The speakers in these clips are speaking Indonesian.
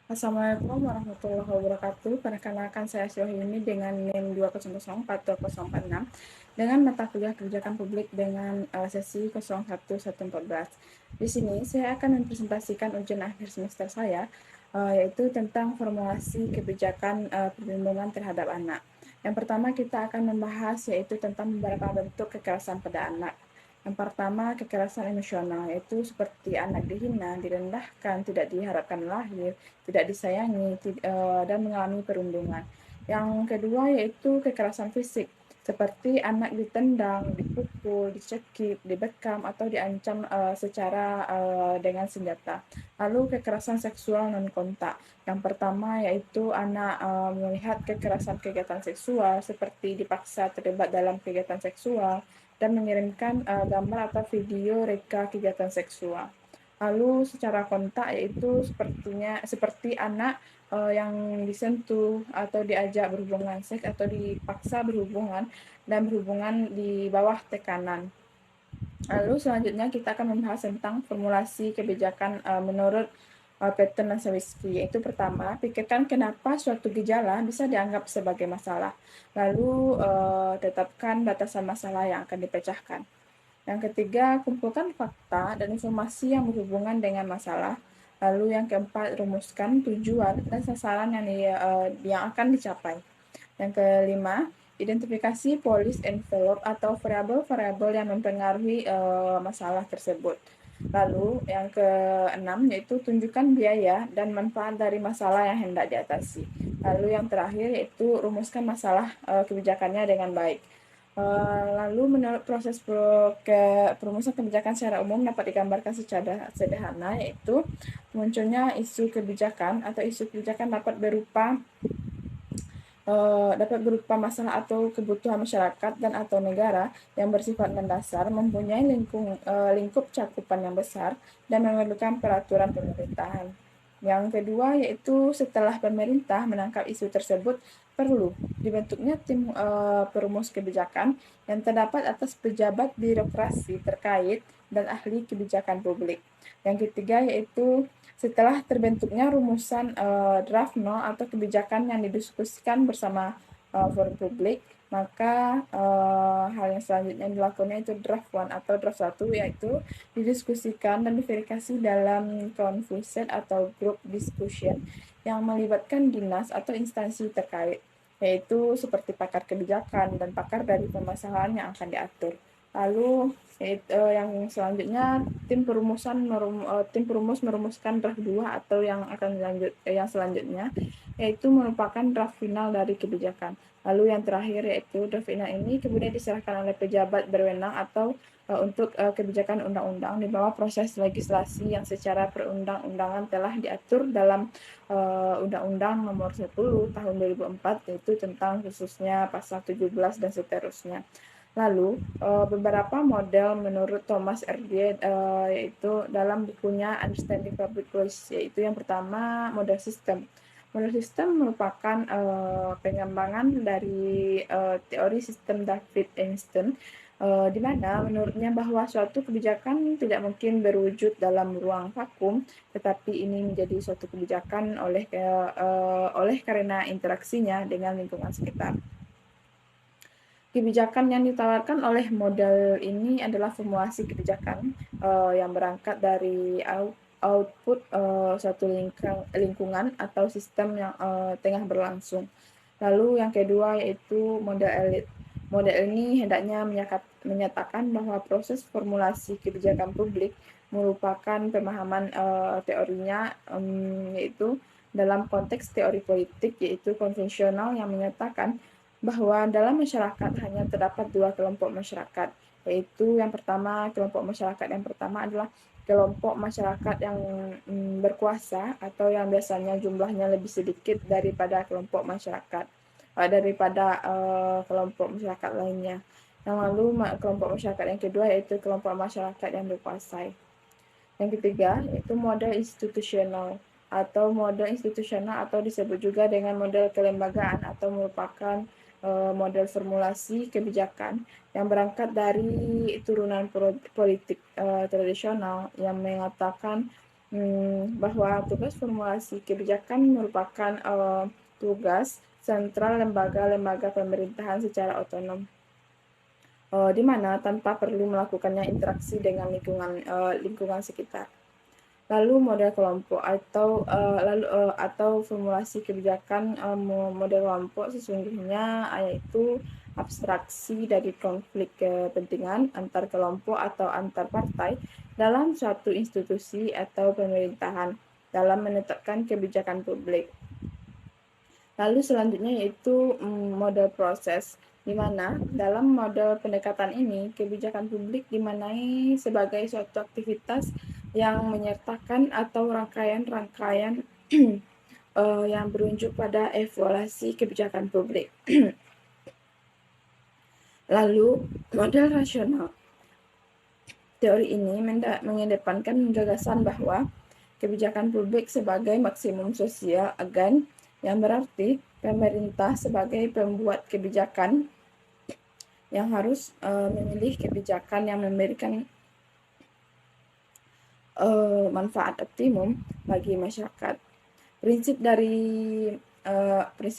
Assalamualaikum warahmatullahi wabarakatuh. Perkenalkan saya Syahini dengan NIM 2004246 dengan mata kuliah kebijakan publik dengan sesi 01114. Di sini saya akan mempresentasikan ujian akhir semester saya, yaitu tentang formulasi kebijakan perlindungan terhadap anak. Yang pertama kita akan membahas yaitu tentang beberapa bentuk kekerasan pada anak. Yang pertama, kekerasan emosional, yaitu seperti anak dihina, direndahkan, tidak diharapkan lahir, tidak disayangi, dan mengalami perundungan. Yang kedua yaitu kekerasan fisik, seperti anak ditendang, dipukul, dicekik, dibekam, atau diancam secara dengan senjata. Lalu kekerasan seksual non kontak. Yang pertama yaitu anak melihat kekerasan kegiatan seksual, seperti dipaksa terlibat dalam kegiatan seksual, dan mengirimkan gambar atau video reka kegiatan seksual. Lalu secara kontak yaitu seperti anak yang disentuh atau diajak berhubungan seks atau dipaksa berhubungan dan berhubungan di bawah tekanan. Lalu selanjutnya kita akan membahas tentang formulasi kebijakan menurut Patton dan Sawitzky, yaitu pertama, pikirkan kenapa suatu gejala bisa dianggap sebagai masalah. Lalu tetapkan batasan masalah yang akan dipecahkan. Yang ketiga, kumpulkan fakta dan informasi yang berhubungan dengan masalah. Lalu yang keempat, rumuskan tujuan dan sasaran yang akan dicapai. Yang kelima, identifikasi policy envelope atau variabel-variabel yang mempengaruhi masalah tersebut. Lalu yang keenam yaitu tunjukkan biaya dan manfaat dari masalah yang hendak diatasi. Lalu yang terakhir yaitu rumuskan masalah kebijakannya dengan baik. Lalu menurut proses perumusan kebijakan secara umum dapat digambarkan secara sederhana, yaitu munculnya isu kebijakan atau isu kebijakan dapat berupa masalah atau kebutuhan masyarakat dan atau negara yang bersifat mendasar, mempunyai lingkup cakupan yang besar, dan memerlukan peraturan pemerintahan. Yang kedua yaitu setelah pemerintah menangkap isu tersebut, perlu dibentuknya tim perumus kebijakan yang terdapat atas pejabat birokrasi terkait dan ahli kebijakan publik. Yang ketiga yaitu setelah terbentuknya rumusan draft no atau kebijakan yang didiskusikan bersama forum publik, maka hal yang selanjutnya dilakukannya itu draft one atau draft satu, yaitu didiskusikan dan diverifikasi dalam confusion atau group discussion yang melibatkan dinas atau instansi terkait, yaitu seperti pakar kebijakan dan pakar dari permasalahan yang akan diatur. Lalu yang selanjutnya tim perumus merumuskan draft 2 atau yang selanjutnya yaitu merupakan draft final dari kebijakan. Lalu yang terakhir yaitu draft final ini kemudian diserahkan oleh pejabat berwenang atau untuk kebijakan undang-undang di bawah proses legislasi yang secara perundang-undangan telah diatur dalam Undang-Undang Nomor 10 Tahun 2004, yaitu tentang khususnya pasal 17 dan seterusnya. Lalu beberapa model menurut Thomas R. yaitu dalam bukunya Understanding Public Policy, yaitu yang pertama model sistem. Model sistem merupakan pengembangan dari teori sistem David Einstein, di mana menurutnya bahwa suatu kebijakan tidak mungkin berwujud dalam ruang vakum, tetapi ini menjadi suatu kebijakan oleh karena interaksinya dengan lingkungan sekitar. Kebijakan yang ditawarkan oleh model ini adalah formulasi kebijakan yang berangkat dari output suatu lingkungan atau sistem yang tengah berlangsung. Lalu yang kedua yaitu model elit. Model ini hendaknya menyatakan bahwa proses formulasi kebijakan publik merupakan pemahaman teorinya, yaitu dalam konteks teori politik, yaitu konvensional, yang menyatakan bahwa dalam masyarakat hanya terdapat dua kelompok masyarakat, yaitu yang pertama, kelompok masyarakat yang pertama adalah kelompok masyarakat yang berkuasa atau yang biasanya jumlahnya lebih sedikit daripada kelompok masyarakat kelompok masyarakat lainnya. Yang lalu kelompok masyarakat yang kedua yaitu kelompok masyarakat yang berkuasa. Yang ketiga yaitu model institusional atau disebut juga dengan model kelembagaan atau merupakan model formulasi kebijakan yang berangkat dari turunan politik tradisional yang mengatakan bahwa tugas formulasi kebijakan merupakan tugas sentral lembaga-lembaga pemerintahan secara otonom, di mana tanpa perlu melakukannya interaksi dengan lingkungan sekitar. Lalu model kelompok atau formulasi kebijakan model kelompok sesungguhnya yaitu abstraksi dari konflik kepentingan antar kelompok atau antar partai dalam suatu institusi atau pemerintahan dalam menetapkan kebijakan publik. Lalu selanjutnya yaitu model proses, di mana dalam model pendekatan ini kebijakan publik dimaknai sebagai suatu aktivitas yang menyertakan atau rangkaian-rangkaian yang berunjuk pada evaluasi kebijakan publik. Lalu model rasional. Teori ini mengedepankan gagasan bahwa kebijakan publik sebagai maksimum sosial agen, yang berarti pemerintah sebagai pembuat kebijakan yang harus memilih kebijakan yang memberikan manfaat optimum bagi masyarakat. Prinsip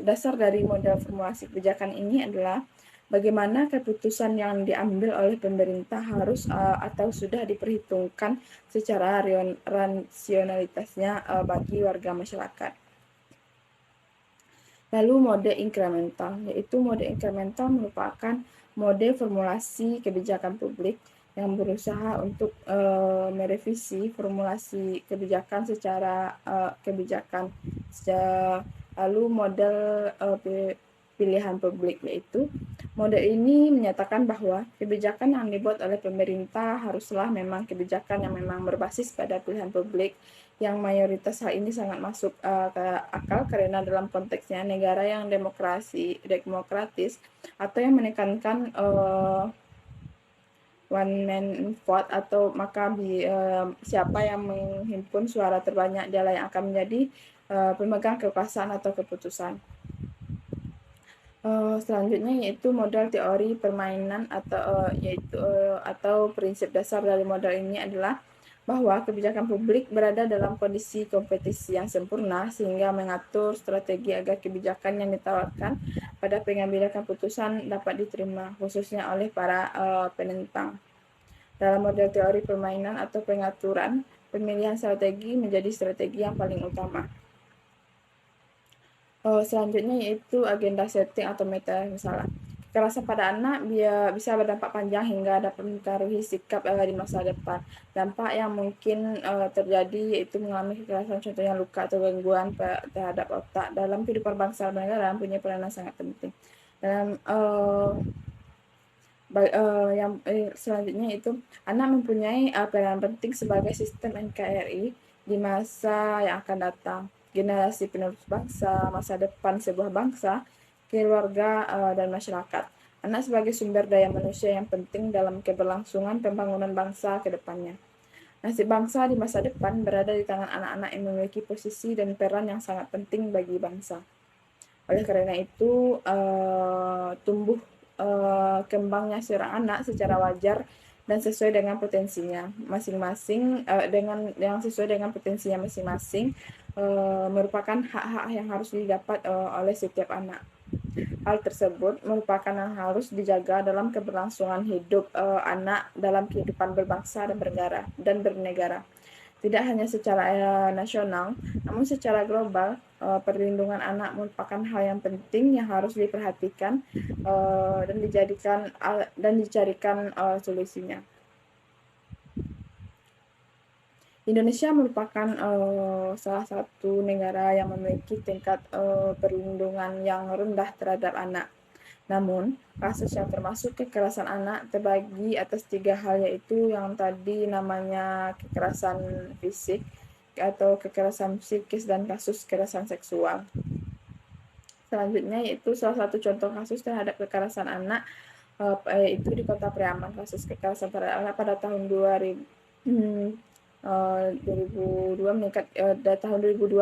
dasar dari model formulasi kebijakan ini adalah bagaimana keputusan yang diambil oleh pemerintah harus atau sudah diperhitungkan secara rasionalitasnya bagi warga masyarakat. Lalu mode inkremental, yaitu mode inkremental merupakan mode formulasi kebijakan publik yang berusaha untuk merevisi formulasi kebijakan secara kebijakan. Lalu model pilihan publik, yaitu model ini menyatakan bahwa kebijakan yang dibuat oleh pemerintah haruslah memang kebijakan yang memang berbasis pada pilihan publik, yang mayoritas hal ini sangat masuk ke akal karena dalam konteksnya negara yang demokratis atau yang menekankan one man vote atau maka siapa yang menghimpun suara terbanyak dialah yang akan menjadi pemegang kekuasaan atau keputusan. Selanjutnya yaitu model teori permainan atau prinsip dasar dari model ini adalah bahwa kebijakan publik berada dalam kondisi kompetisi yang sempurna sehingga mengatur strategi agar kebijakan yang ditawarkan pada pengambilan keputusan dapat diterima khususnya oleh para penentang. Dalam model teori permainan atau pengaturan, pemilihan strategi menjadi strategi yang paling utama. Selanjutnya yaitu agenda setting atau meta masalah. Kekerasan pada anak bisa berdampak panjang hingga dapat mempengaruhi sikap di masa depan. Dampak yang mungkin terjadi yaitu mengalami kekerasan, contohnya luka atau gangguan terhadap otak dalam kehidupan bangsa dan negara mempunyai peranan sangat penting. Dalam selanjutnya itu anak mempunyai peranan penting sebagai sistem NKRI di masa yang akan datang. Generasi penerus bangsa, masa depan sebuah bangsa, keluarga, dan masyarakat. Anak sebagai sumber daya manusia yang penting dalam keberlangsungan pembangunan bangsa ke depannya. Nasib bangsa di masa depan berada di tangan anak-anak yang memiliki posisi dan peran yang sangat penting bagi bangsa. Oleh karena itu, tumbuh kembangnya seorang anak secara wajar dan sesuai dengan potensinya masing-masing, sesuai dengan potensinya masing-masing, merupakan hak-hak yang harus didapat oleh setiap anak. Hal tersebut merupakan yang harus dijaga dalam keberlangsungan hidup anak dalam kehidupan berbangsa dan bernegara. Tidak hanya secara nasional, namun secara global, perlindungan anak merupakan hal yang penting yang harus diperhatikan dan dicarikan solusinya. Indonesia merupakan salah satu negara yang memiliki tingkat perlindungan yang rendah terhadap anak. Namun, kasus yang termasuk kekerasan anak terbagi atas 3 hal, yaitu yang tadi namanya kekerasan fisik atau kekerasan psikis dan kasus kekerasan seksual. Selanjutnya yaitu salah satu contoh kasus terhadap kekerasan anak yaitu di Kota Priaman. Kasus kekerasan terhadap anak pada tahun 2002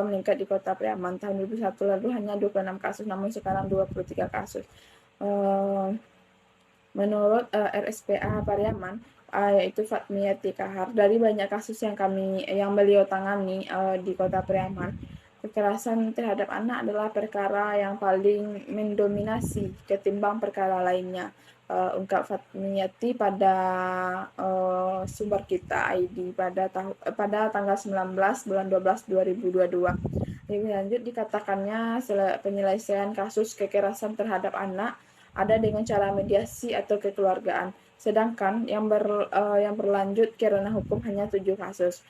meningkat di Kota Priaman. Tahun 2001 lalu hanya 26 kasus, namun sekarang 23 kasus. Menurut RSPA Pariaman, yaitu Fatmiyati Kahar. Dari banyak kasus yang beliau tangani di Kota Priaman, kekerasan terhadap anak adalah perkara yang paling mendominasi ketimbang perkara lainnya. Ungkap Fatmiyati pada sumber kita ID pada tanggal 19 bulan 12 2022. Lebih lanjut dikatakannya penyelesaian kasus kekerasan terhadap anak ada dengan cara mediasi atau kekeluargaan. Sedangkan yang berlanjut karena hukum hanya 7 kasus.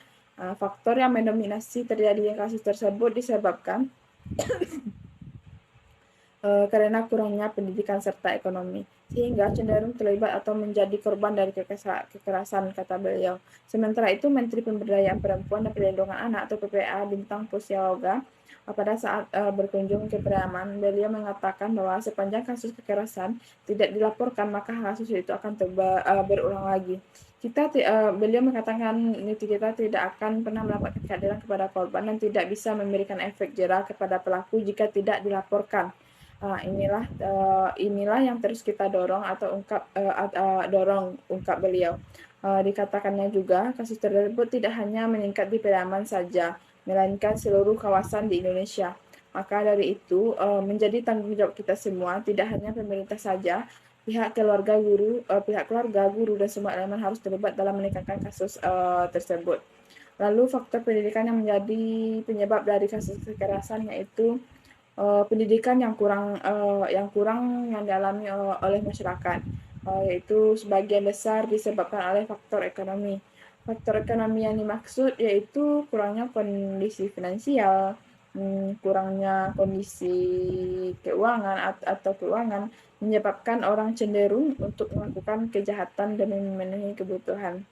Faktor yang mendominasi terjadinya kasus tersebut disebabkan karena kurangnya pendidikan serta ekonomi, sehingga cenderung terlibat atau menjadi korban dari kekerasan, kata beliau. Sementara itu, Menteri Pemberdayaan Perempuan dan Perlindungan Anak atau PPA Bintang Pusyoga pada saat berkunjung ke Priaman, beliau mengatakan bahwa sepanjang kasus kekerasan tidak dilaporkan, maka kasus itu akan berulang lagi. Beliau mengatakan kita tidak akan pernah mendapatkan keadilan kepada korban dan tidak bisa memberikan efek jerah kepada pelaku jika tidak dilaporkan. Inilah yang terus kita dorong atau ungkap beliau. Dikatakannya juga kasus tersebut tidak hanya meningkat di Priaman saja, melainkan seluruh kawasan di Indonesia. Maka dari itu menjadi tanggung jawab kita semua, tidak hanya pemerintah saja, pihak keluarga, guru dan semua elemen harus terlibat dalam meningkatkan kasus tersebut. Lalu faktor pendidikan yang menjadi penyebab dari kasus kekerasan yaitu pendidikan yang kurang yang dialami oleh masyarakat, yaitu sebagian besar disebabkan oleh faktor ekonomi. Faktor ekonomi yang dimaksud yaitu kurangnya kondisi finansial, kurangnya kondisi keuangan menyebabkan orang cenderung untuk melakukan kejahatan demi memenuhi kebutuhan.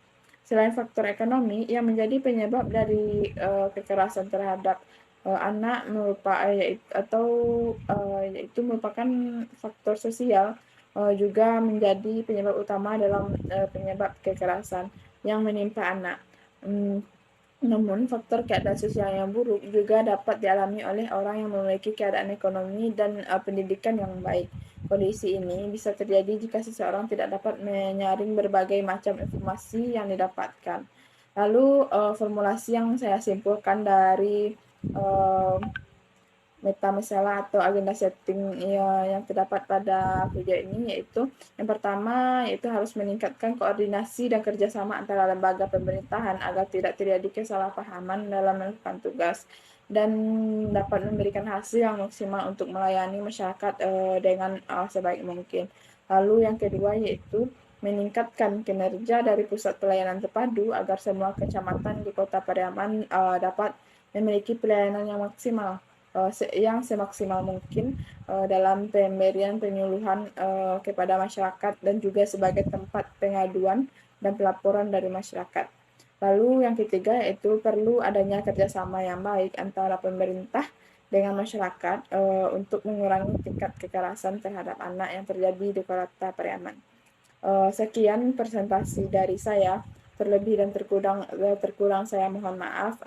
Selain faktor ekonomi, yang menjadi penyebab dari kekerasan terhadap anak yaitu merupakan faktor sosial, juga menjadi penyebab utama dalam penyebab kekerasan yang menimpa anak. Namun, faktor keadaan sosial yang buruk juga dapat dialami oleh orang yang memiliki keadaan ekonomi dan pendidikan yang baik. Kondisi ini bisa terjadi jika seseorang tidak dapat menyaring berbagai macam informasi yang didapatkan. Lalu, formulasi yang saya simpulkan dari meta masalah atau agenda setting yang terdapat pada video ini yaitu yang pertama yaitu harus meningkatkan koordinasi dan kerjasama antara lembaga pemerintahan agar tidak terjadi kesalahpahaman dalam melakukan tugas dan dapat memberikan hasil yang maksimal untuk melayani masyarakat dengan sebaik mungkin. Lalu yang kedua yaitu meningkatkan kinerja dari pusat pelayanan terpadu agar semua kecamatan di Kota Pariaman dapat memiliki pelayanan yang maksimal, yang semaksimal mungkin dalam pemberian penyuluhan kepada masyarakat dan juga sebagai tempat pengaduan dan pelaporan dari masyarakat. Lalu yang ketiga yaitu perlu adanya kerjasama yang baik antara pemerintah dengan masyarakat untuk mengurangi tingkat kekerasan terhadap anak yang terjadi di Kota Pariaman. Sekian presentasi dari saya. Terlebih dan terkurang saya mohon maaf.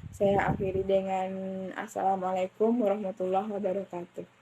Saya akhiri dengan Assalamualaikum warahmatullahi wabarakatuh.